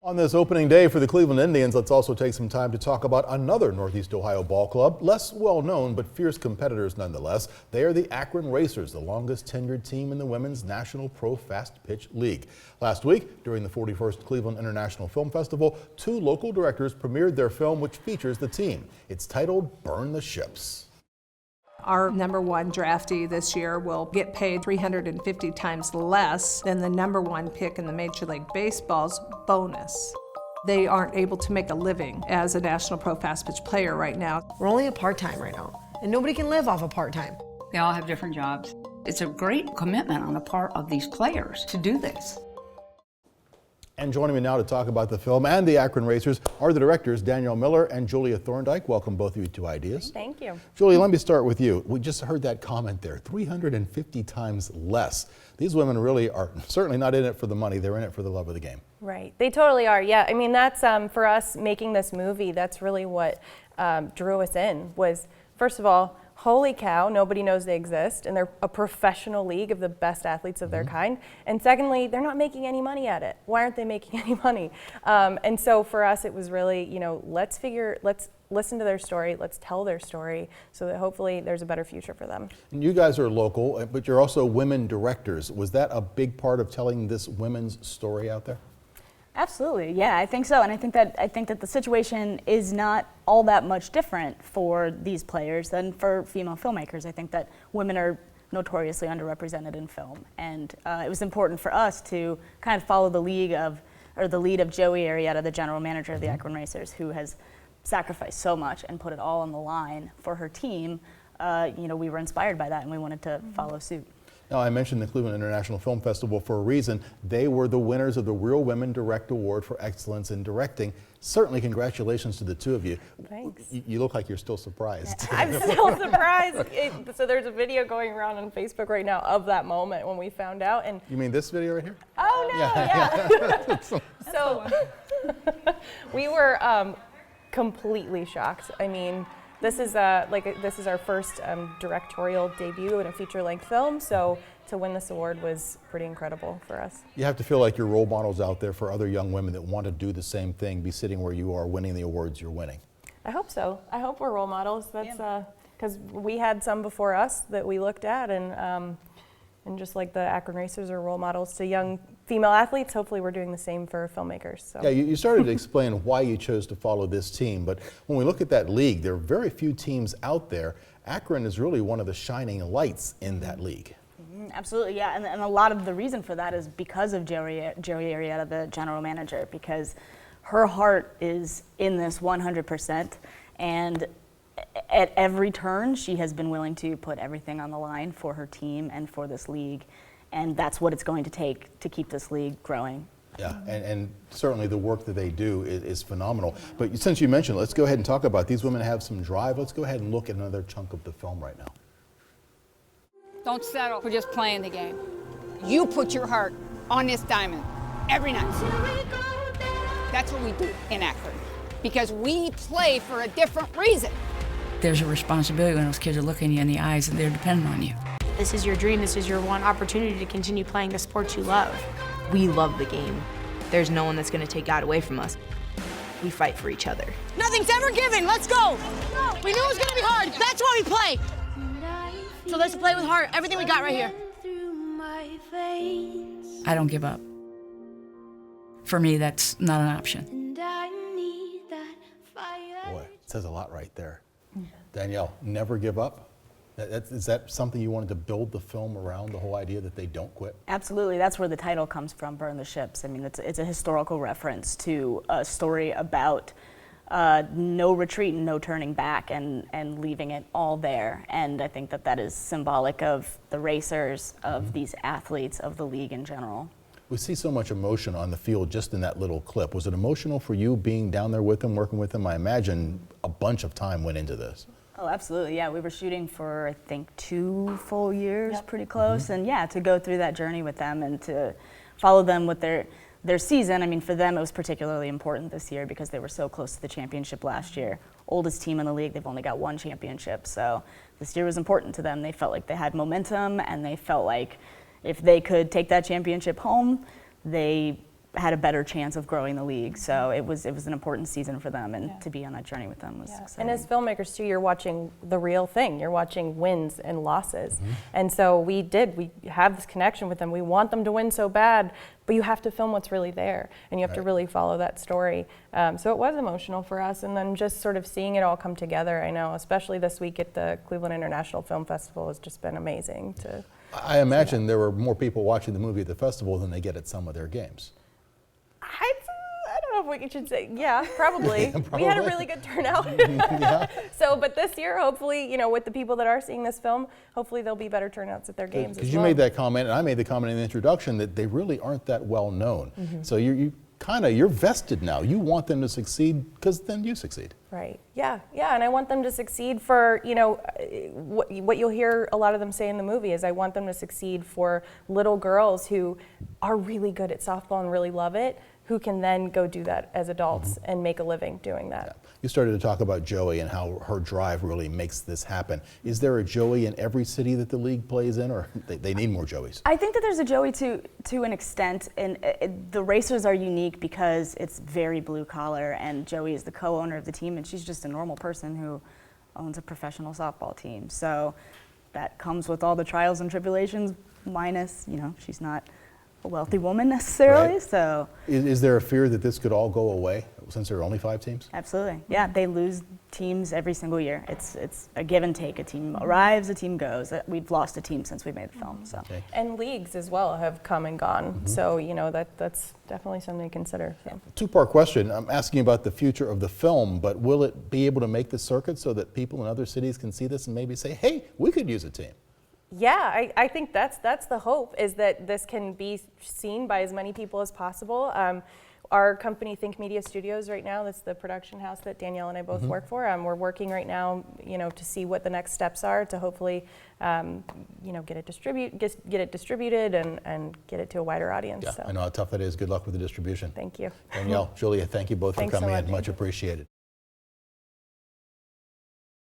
On this opening day for the Cleveland Indians, let's also take some time to talk about another Northeast Ohio ball club, less well known but fierce competitors nonetheless. They are the Akron Racers, the longest tenured team in the Women's National Pro Fast Pitch League. Last week, during the 41st Cleveland International Film Festival, 2 local directors premiered their film which features the team. It's titled Burn the Ships. Our #1 draftee this year will get paid 350 times less than the #1 pick in the Major League Baseball's bonus. They aren't able to make a living as a National Pro Fast Pitch player right now. We're only a part-time right now, and nobody can live off a part-time. They all have different jobs. It's a great commitment on the part of these players to do this. And joining me now to talk about the film and the Akron Racers are the directors, Danielle Miller and Julia Thorndike. Welcome both of you to Ideas. Thank you. Julia, let me start with you. We just heard that comment there, 350 times less. These women really are certainly not in it for the money, they're in it for the love of the game. Right, they totally are. Yeah, I mean, that's for us making this movie, that's really what drew us in was, first of all, holy cow, nobody knows they exist, and they're a professional league of the best athletes of their kind. And secondly, they're not making any money at it. Why aren't they making any money? And so for us, it was really, you know, let's listen to their story, let's tell their story, so that hopefully there's a better future for them. And you guys are local, but you're also women directors. Was that a big part of telling this women's story out there? Absolutely, yeah, I think so, and I think that the situation is not all that much different for these players than for female filmmakers. I think that women are notoriously underrepresented in film, and it was important for us to kind of follow the lead of Joey Arrieta, the general manager of the Akron Racers, who has sacrificed so much and put it all on the line for her team. You know, we were inspired by that, and we wanted to follow suit. Now, I mentioned the Cleveland International Film Festival for a reason. They were the winners of the ReelWomenDirect Award for Excellence in Directing. Certainly, congratulations to the two of you. Thanks. You look like you're still surprised. I'm still surprised. So there's a video going around on Facebook right now of that moment when we found out. And you mean this video right here? Oh, no, yeah. So we were completely shocked. I mean, this is our first directorial debut in a feature-length film, so to win this award was pretty incredible for us. You have to feel like you're role models out there for other young women that want to do the same thing, be sitting where you are, winning the awards you're winning. I hope so. I hope we're role models. That's because we had some before us that we looked at, and just like the Akron Racers are role models to young female athletes, hopefully we're doing the same for filmmakers. So. Yeah, you started to explain why you chose to follow this team, but when we look at that league, there are very few teams out there. Akron is really one of the shining lights in that league. Absolutely, yeah, and a lot of the reason for that is because of Joey Arrieta, the general manager, because her heart is in this 100%, and at every turn, she has been willing to put everything on the line for her team and for this league, and that's what it's going to take to keep this league growing. Yeah, and certainly the work that they do is phenomenal. But since you mentioned, let's go ahead and talk about these women have some drive. Let's go ahead and look at another chunk of the film right now. Don't settle for just playing the game. You put your heart on this diamond every night. That's what we do in Akron, because we play for a different reason. There's a responsibility when those kids are looking you in the eyes and they're depending on you. This is your dream, this is your one opportunity to continue playing the sport you love. We love the game. There's no one that's going to take that away from us. We fight for each other. Nothing's ever given, let's go! We knew it was gonna be hard, that's why we play! So let's play with heart, everything we got right here. I don't give up. For me, that's not an option. Boy, it says a lot right there. Danielle, never give up? Is that something you wanted to build the film around, the whole idea that they don't quit? Absolutely, that's where the title comes from, Burn the Ships. I mean, it's a historical reference to a story about no retreat and no turning back, and leaving it all there. And I think that is symbolic of the racers, of these athletes, of the league in general. We see so much emotion on the field just in that little clip. Was it emotional for you being down there with them, working with them? I imagine a bunch of time went into this. Oh, absolutely, yeah. We were shooting for, I think, 2 full years, pretty close. And yeah, to go through that journey with them and to follow them with their season. I mean, for them, it was particularly important this year because they were so close to the championship last year. Oldest team in the league, they've only got 1 championship. So this year was important to them. They felt like they had momentum, and they felt like if they could take that championship home, they had a better chance of growing the league. So it was an important season for them, and to be on that journey with them was exciting. And as filmmakers too, you're watching the real thing. You're watching wins and losses. And so we have this connection with them. We want them to win so bad, but you have to film what's really there, and you have to really follow that story. So it was emotional for us, and then just sort of seeing it all come together, I know, especially this week at the Cleveland International Film Festival has just been amazing to I imagine there were more people watching the movie at the festival than they get at some of their games. I don't know if we should say, yeah, probably. Probably. We had a really good turnout. So, but this year, hopefully, with the people that are seeing this film, hopefully there'll be better turnouts at their games as well. Because you made that comment, and I made the comment in the introduction that they really aren't that well known. So you're vested now. You want them to succeed because then you succeed. Right. Yeah. And I want them to succeed for, what you'll hear a lot of them say in the movie is I want them to succeed for little girls who are really good at softball and really love it, who can then go do that as adults and make a living doing that. Yeah. You started to talk about Joey and how her drive really makes this happen. Is there a Joey in every city that the league plays in, or they need more Joeys? I think that there's a Joey to an extent, and the racers are unique because it's very blue collar, and Joey is the co-owner of the team, and she's just a normal person who owns a professional softball team. So that comes with all the trials and tribulations, minus, she's not a wealthy woman necessarily. Right. So Is there a fear that this could all go away since there are only 5 teams? absolutely, yeah, they lose teams every single year. It's a give and take. A team arrives, a team goes. We've lost a team since we made the film. So Okay. And leagues as well have come and gone. So, that's definitely something to consider. So. 2-part question. I'm asking about the future of the film, but will it be able to make the circuit so that people in other cities can see this and maybe say, hey, we could use a team? Yeah, I think that's the hope, is that this can be seen by as many people as possible. Our company, Think Media Studios, right now, that's the production house that Danielle and I both work for. We're working right now, to see what the next steps are to hopefully, get it distributed and get it to a wider audience. Yeah, So. I know how tough that is. Good luck with the distribution. Thank you. Danielle, Julia, thank you both for Thanks so coming much. in. Much appreciated.